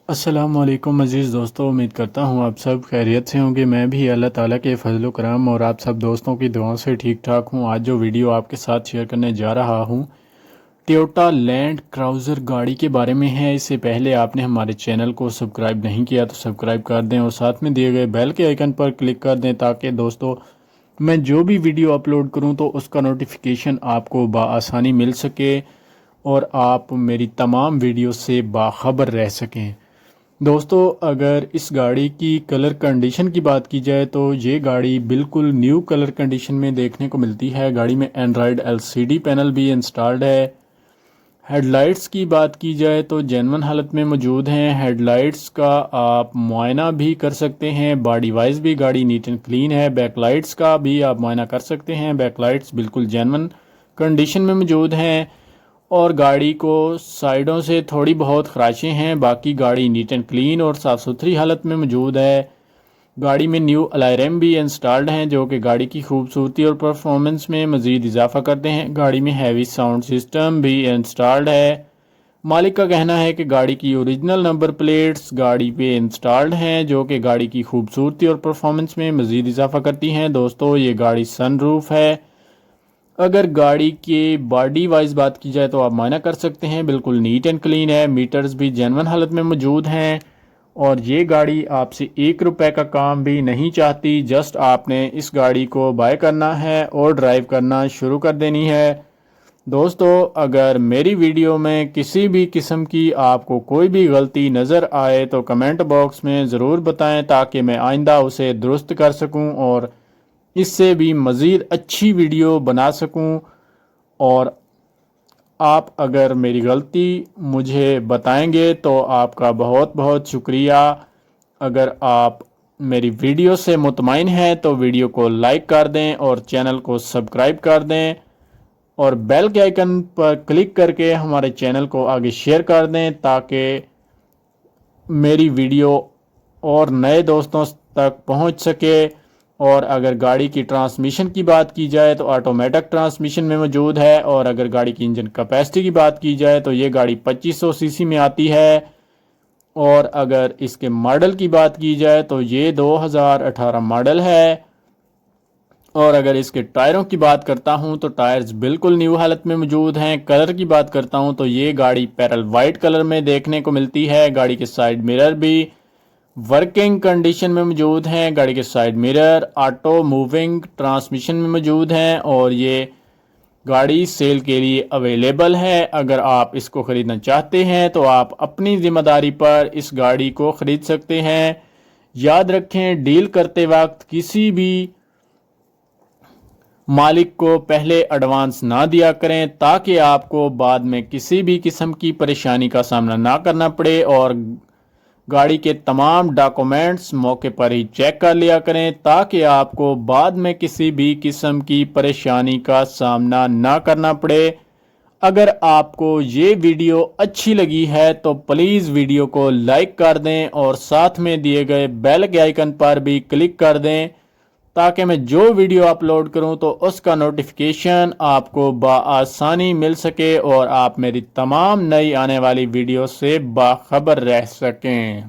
السلام علیکم عزیز دوستو، امید کرتا ہوں آپ سب خیریت سے ہوں گے۔ میں بھی اللہ تعالیٰ کے فضل و کرم اور آپ سب دوستوں کی دعاؤں سے ٹھیک ٹھاک ہوں۔ آج جو ویڈیو آپ کے ساتھ شیئر کرنے جا رہا ہوں ٹویوٹا لینڈ کروزر گاڑی کے بارے میں ہے۔ اس سے پہلے آپ نے ہمارے چینل کو سبسکرائب نہیں کیا تو سبسکرائب کر دیں اور ساتھ میں دیے گئے بیل کے آئیکن پر کلک کر دیں تاکہ دوستو میں جو بھی ویڈیو اپلوڈ کروں تو اس کا نوٹیفیکیشن آپ کو بآسانی مل سکے اور آپ میری تمام ویڈیو سے باخبر رہ سکیں۔ دوستو اگر اس گاڑی کی کلر کنڈیشن کی بات کی جائے تو یہ گاڑی بالکل نیو کلر کنڈیشن میں دیکھنے کو ملتی ہے۔ گاڑی میں اینڈرائڈ LCD پینل بھی انسٹالڈ ہے۔ ہیڈ لائٹس کی بات کی جائے تو جینون حالت میں موجود ہیں۔ ہیڈ لائٹس کا آپ معائنہ بھی کر سکتے ہیں، باڈی وائز بھی گاڑی نیٹ اینڈ کلین ہے۔ بیک لائٹس کا بھی آپ معائنہ کر سکتے ہیں، بیک لائٹس بالکل جینون کنڈیشن میں موجود ہیں اور گاڑی کو سائیڈوں سے تھوڑی بہت خراشیں ہیں، باقی گاڑی نیٹ اینڈ کلین اور صاف ستھری حالت میں موجود ہے۔ گاڑی میں نیو الائی ریم بھی انسٹالڈ ہیں جو کہ گاڑی کی خوبصورتی اور پرفارمنس میں مزید اضافہ کرتے ہیں۔ گاڑی میں ہیوی ساؤنڈ سسٹم بھی انسٹالڈ ہے۔ مالک کا کہنا ہے کہ گاڑی کی اوریجنل نمبر پلیٹس گاڑی پہ انسٹالڈ ہیں جو کہ گاڑی کی خوبصورتی اور پرفارمنس میں مزید اضافہ کرتی ہیں۔ دوستو یہ گاڑی سن روف ہے۔ اگر گاڑی کے باڈی وائز بات کی جائے تو آپ معائنہ کر سکتے ہیں، بالکل نیٹ اینڈ کلین ہے۔ میٹرز بھی جینون حالت میں موجود ہیں اور یہ گاڑی آپ سے 1 روپے کا کام بھی نہیں چاہتی، جسٹ آپ نے اس گاڑی کو بائی کرنا ہے اور ڈرائیو کرنا شروع کر دینی ہے۔ دوستو اگر میری ویڈیو میں کسی بھی قسم کی آپ کو کوئی بھی غلطی نظر آئے تو کمنٹ باکس میں ضرور بتائیں تاکہ میں آئندہ اسے درست کر سکوں اور اس سے بھی مزید اچھی ویڈیو بنا سکوں۔ اور آپ اگر میری غلطی مجھے بتائیں گے تو آپ کا بہت بہت شکریہ۔ اگر آپ میری ویڈیو سے مطمئن ہیں تو ویڈیو کو لائک کر دیں اور چینل کو سبسکرائب کر دیں اور بیل کے آئیکن پر کلک کر کے ہمارے چینل کو آگے شیئر کر دیں تاکہ میری ویڈیو اور نئے دوستوں تک پہنچ سکے۔ اور اگر گاڑی کی ٹرانسمیشن کی بات کی جائے تو آٹومیٹک ٹرانسمیشن میں موجود ہے، اور اگر گاڑی کی انجن کیپیسٹی کی بات کی جائے تو یہ گاڑی 2500 cc میں آتی ہے۔ اور اگر اس کے ماڈل کی بات کی جائے تو یہ 2018 ماڈل ہے۔ اور اگر اس کے ٹائروں کی بات کرتا ہوں تو ٹائرز بالکل نیو حالت میں موجود ہیں۔ کلر کی بات کرتا ہوں تو یہ گاڑی پیرل وائٹ کلر میں دیکھنے کو ملتی ہے۔ گاڑی کے سائیڈ مرر بھی ورکنگ کنڈیشن میں موجود ہیں۔ گاڑی کے side mirror auto moving transmission میں موجود ہیں اور یہ گاڑی سیل کے لیے اویلیبل ہے۔ اگر آپ اس کو خریدنا چاہتے ہیں تو آپ اپنی ذمہ داری پر اس گاڑی کو خرید سکتے ہیں۔ یاد رکھیں ڈیل کرتے وقت کسی بھی مالک کو پہلے ایڈوانس نہ دیا کریں تاکہ آپ کو بعد میں کسی بھی قسم کی پریشانی کا سامنا نہ کرنا پڑے، اور گاڑی کے تمام ڈاکومنٹس موقع پر ہی چیک کر لیا کریں تاکہ آپ کو بعد میں کسی بھی قسم کی پریشانی کا سامنا نہ کرنا پڑے۔ اگر آپ کو یہ ویڈیو اچھی لگی ہے تو پلیز ویڈیو کو لائک کر دیں اور ساتھ میں دیے گئے بیل کے آئیکن پر بھی کلک کر دیں تاکہ میں جو ویڈیو اپلوڈ کروں تو اس کا نوٹیفیکیشن آپ کو بآسانی مل سکے اور آپ میری تمام نئی آنے والی ویڈیو سے باخبر رہ سکیں۔